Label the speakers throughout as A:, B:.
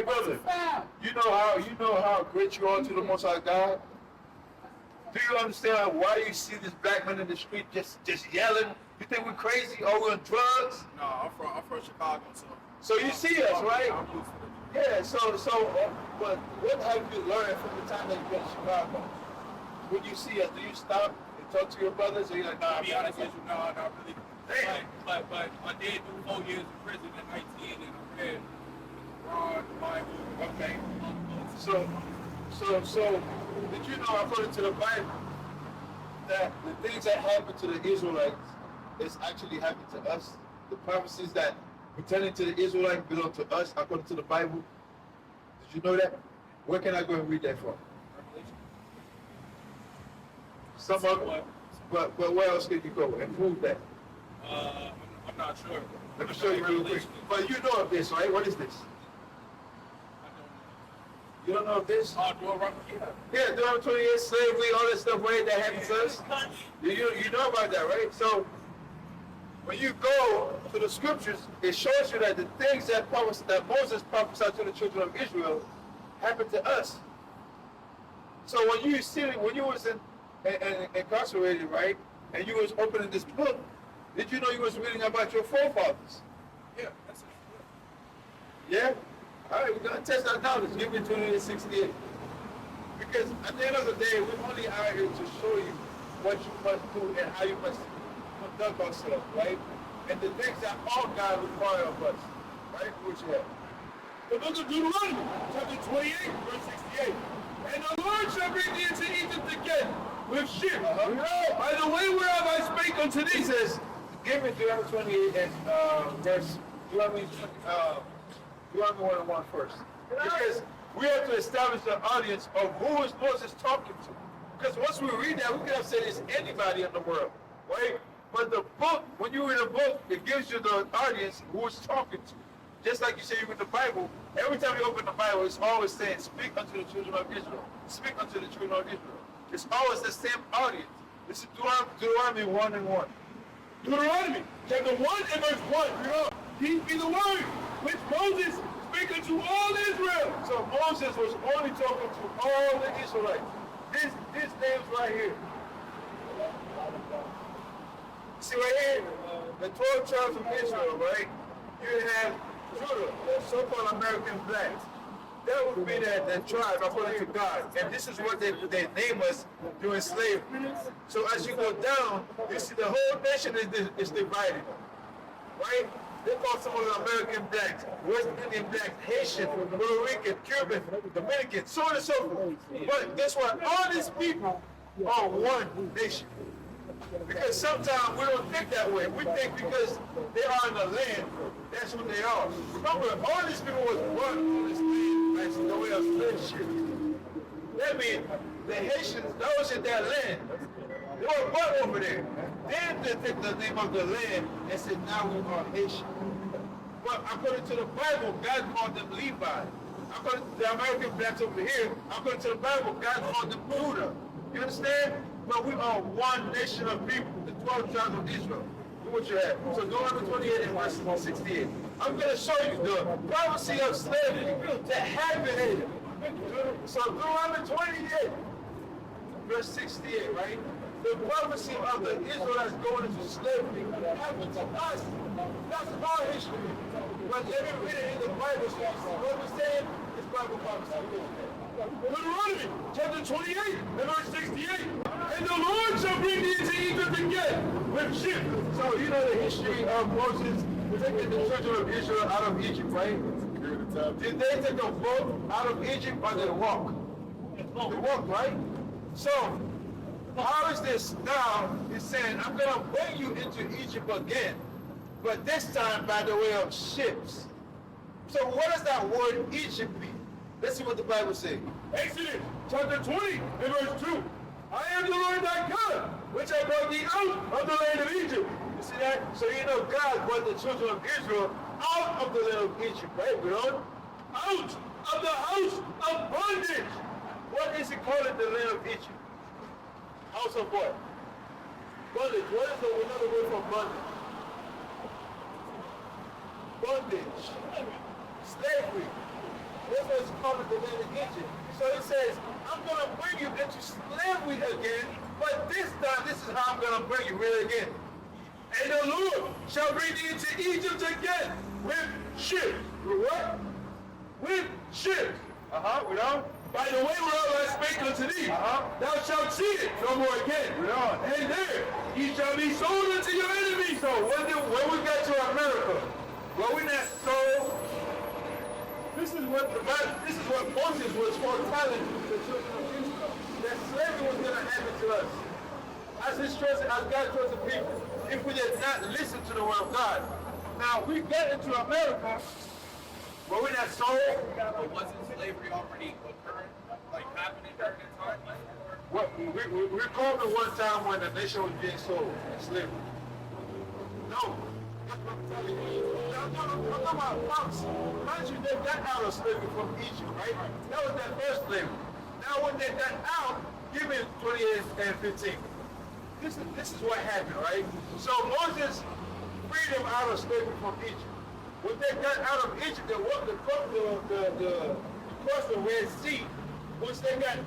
A: brother, you know how great you are to the Most High God? Do you understand why you see this black man in the street just yelling? You think we're crazy? Or we're on drugs?
B: No, I'm from Chicago,
A: so you see us, right? Yeah. But what have you learned from the time that you've been in Chicago? When you see us, do you stop and talk to your brothers, or you're like, nah?
B: To be honest with you, no, not really. Damn. But I did do 4 years in prison at 19, and I read Ron, Bible.
A: Okay. So, did you know, according to the Bible, that the things that happened to the Israelites is actually happened to us? The prophecies that pertaining to the Israelites belong to us, according to the Bible. Did you know that? Where can I go and read that from?
B: Revelation.
A: Some of it. But where else can you go and prove that?
B: I'm not sure.
A: Let me show you real quick. But you know of this, right? What is this? You don't know of this?
B: Yeah,
A: during 20 years slavery, all that stuff, right? That happened to us. You know about that, right? So when you go to the scriptures, it shows you that the things that Moses prophesied to the children of Israel happened to us. So when you was incarcerated, right, and you was opening this book, did you know you was reading about your forefathers?
B: Yeah, that's it.
A: Yeah? All right, we're going to test our knowledge. Give me 2868. Because at the end of the day, we're only out here to show you what you must do and how you must conduct ourselves, right? And the things that all God requires of us, right? Which you have.
C: The book of Deuteronomy, chapter 28, verse 68. And the Lord shall bring thee into Egypt again with ships. By the way whereof I spake unto thee.
A: He says, give me Deuteronomy 28 and verse Deuteronomy 1 first. Because we have to establish the audience of who is Moses talking to. Because once we read that, we can have said it's anybody in the world, right? But the book, when you read a book, it gives you the audience who is talking to. Just like you say you read the Bible, every time you open the Bible, it's always saying, speak unto the children of Israel. Speak unto the children of Israel. It's always the same audience. This is Deuteronomy 1 and 1.
C: Deuteronomy, chapter 1 and verse 1. These be the words which Moses spake unto all Israel.
A: So Moses was only talking to all the Israelites. These names right here. See right here, the 12 tribes of Israel, right? You have Judah, the so-called American blacks. That would be that tribe according to God. And this is what they name us during slavery. So as you go down, you see the whole nation is divided. Right? They call some of the American blacks, West Indian blacks, Haitian, Puerto Rican, Cuban, Dominican, so on and so forth. But guess what? All these people are one nation. Because sometimes we don't think that way. We think because they are in the land, that's who they are. Remember, all these people was born on this land, that's the way of friendship. That means the Haitians, those in their land, they were born over there. Then they took the name of the land and said, now we are Haitian. But according to the Bible, God called them Levi. According to the American blacks over here, according to the Bible, God called them Judah. You understand? But we are one nation of people, the 12 tribes of Israel. Do what you have. So Deuteronomy 28 and verse 68. I'm going to show you the prophecy of slavery that happened. So Deuteronomy 28, verse 68, right? The prophecy of the Israelites going into slavery happened to us. That's our history. But let me read it in the Bible so you see what we're saying. It's Bible prophecy.
C: Deuteronomy, chapter 28, and verse 68. And the Lord shall bring thee into Egypt again with ships.
A: So you know the history of Moses taking the children of Israel out of Egypt, right? Did they take a boat out of Egypt or did they walk? They walked, right? So how is this now? He's saying, I'm going to bring you into Egypt again, but this time by the way of ships. So what does that word Egypt mean? Let's see what the Bible says.
C: Exodus chapter 20 and verse 2. I am the Lord thy God, which I brought thee out of the land of Egypt.
A: You see that? So you know God brought the children of Israel out of the land of Egypt, right? We're on?
C: Out of the house of bondage.
A: What is it called in the land of Egypt? House of what? Bondage. What is another word for bondage? Bondage. Slavery. That's what it's called the land of Egypt. So it says, I'm going to bring you into slavery again, but this time, this is how I'm going to bring you really again.
C: And the Lord shall bring thee into Egypt again with ships.
A: With what?
C: With ships.
A: We don't.
C: By the way whereof I spake unto thee, thou shalt see it no more again. And there ye shall be sold unto your enemies.
A: So when we got to America, were we not sold? This is what Moses was foretelling the children of Israel. That slavery was going to happen to us. As God chose the people, if we did not listen to the word of God. Now we get into America, were we not sold?
B: But wasn't slavery already occurring, like happening during that time?
A: What, we called it one time when the nation was being sold in slavery. No. That's what I'm telling you. I'm talking about months. Mind you, they got out of slavery from Egypt, right? That was their first slavery. Now when they got out, give me 28 and 15. This is what happened, right? So Moses freed them out of slavery from Egypt. When they got out of Egypt, they walked across the Red Sea. Once they got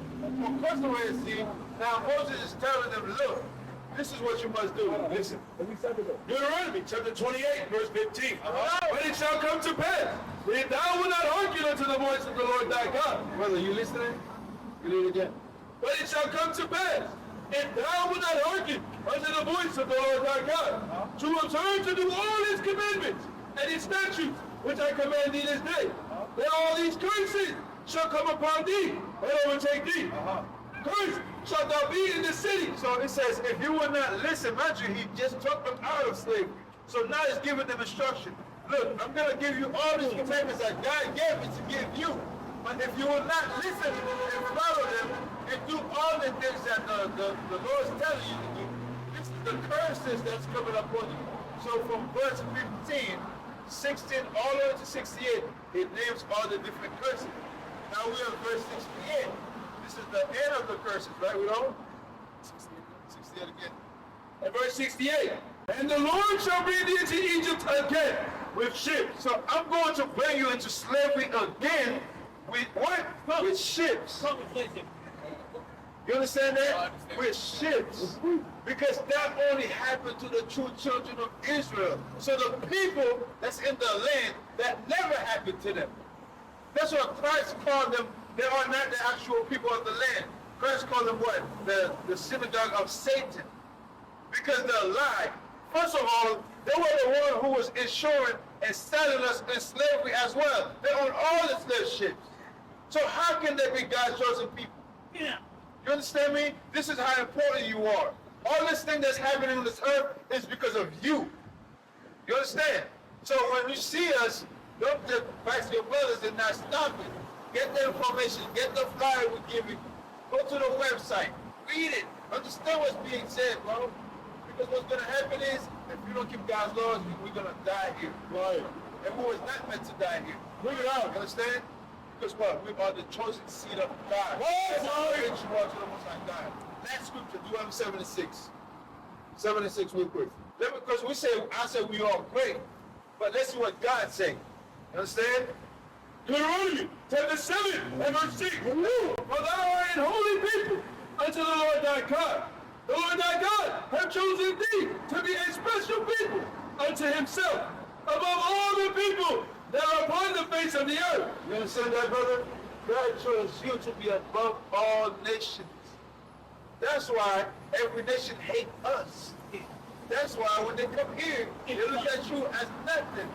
A: across the Red Sea, now Moses is telling them, look, this is what you must do. Listen.
C: Deuteronomy chapter 28, verse 15. But it shall come to pass, if thou wilt not hearken unto the voice of the Lord thy God.
A: Brother, you listening? You do it again.
C: But it shall come to pass, if thou wilt not hearken unto the voice of the Lord thy God, to observe to do all his commandments and his statutes, which I command thee this day, that all these curses shall come upon thee and overtake thee. Cursed shalt thou be in the city.
A: So it says, if you will not listen, mind you, he just took them out of slavery. So now he's giving them instruction. Look, I'm going to give you all these commandments that God gave me to give you. But if you will not listen and follow them and do all the things that the Lord's telling you to do, this is the curses that's coming upon you. So from verse 15, 16, all the way to 68, it names all the different curses. Now we're in verse 68. This is the end of the curses, right? We don't? 68 again.
C: And verse 68. And the Lord shall bring thee into Egypt again with ships.
A: So I'm going to bring you into slavery again with what? With ships. You understand that? With ships. Because that only happened to the true children of Israel. So the people that's in the land, that never happened to them. That's what Christ called them. They are not the actual people of the land. Christ called them what? The synagogue of Satan. Because they're lying. First of all, they were the one who was insuring and selling us in slavery as well. They own all the slave ships. So how can they be God's chosen people?
C: Yeah.
A: You understand me? This is how important you are. All this thing that's happening on this earth is because of you. You understand? So when you see us, don't just fight your brothers and not stop it. Get the information, get the flyer we give you. Go to the website, read it, understand what's being said, bro. Because what's going to happen is, if you don't keep God's laws, we're going to die here.
C: Right.
A: And we was not meant to die here.
C: Bring it out.
A: You understand? Because what? We are the chosen seed of God.
C: Yes,
A: That's how rich you are to the Most High God. Last scripture, Deuteronomy 76. 76 real quick. Because I said we are great, but let's see what God said. You understand?
C: Deuteronomy chapter 7 and verse 6. For thou art an holy people unto the Lord thy God. The Lord thy God hath chosen thee to be a special people unto himself above all the people that are upon the face of the earth.
A: You understand that, brother? God chose you to be above all nations. That's why every nation hates us. That's why when they come here, they look at you as nothing.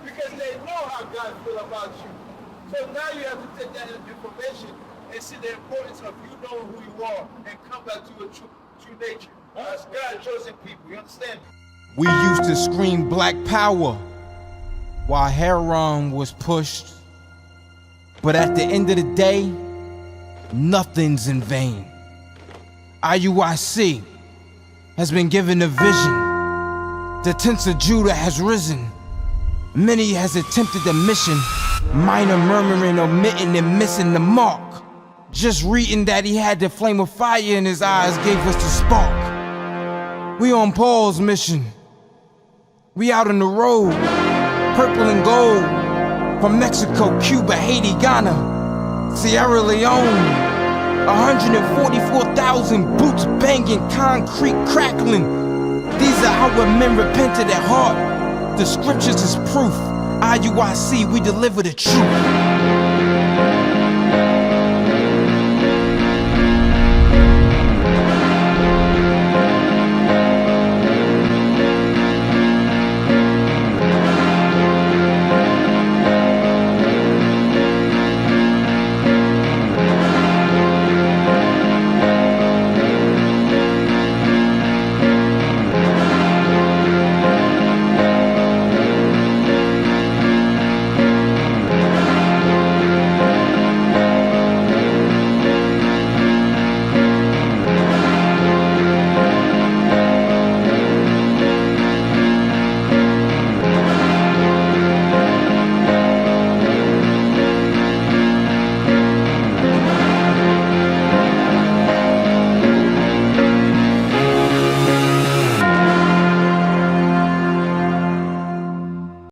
A: Because they know how God feels about you. So now you have to take that information and see the importance of you knowing who you are and come back to your true nature. As God chosen people, you understand?
D: We used to scream black power while heroin was pushed. But at the end of the day, nothing's in vain. IUIC has been given a vision. The tents of Judah has risen. Many has attempted the mission, minor murmuring, omitting, and missing the mark. Just reading that he had the flame of fire in his eyes gave us the spark. We on Paul's mission. We out on the road, purple and gold, From Mexico, Cuba, Haiti, Ghana, Sierra Leone, 144,000 boots banging, concrete crackling. These are our men repented at heart. The scriptures is proof. IUIC, we deliver the truth.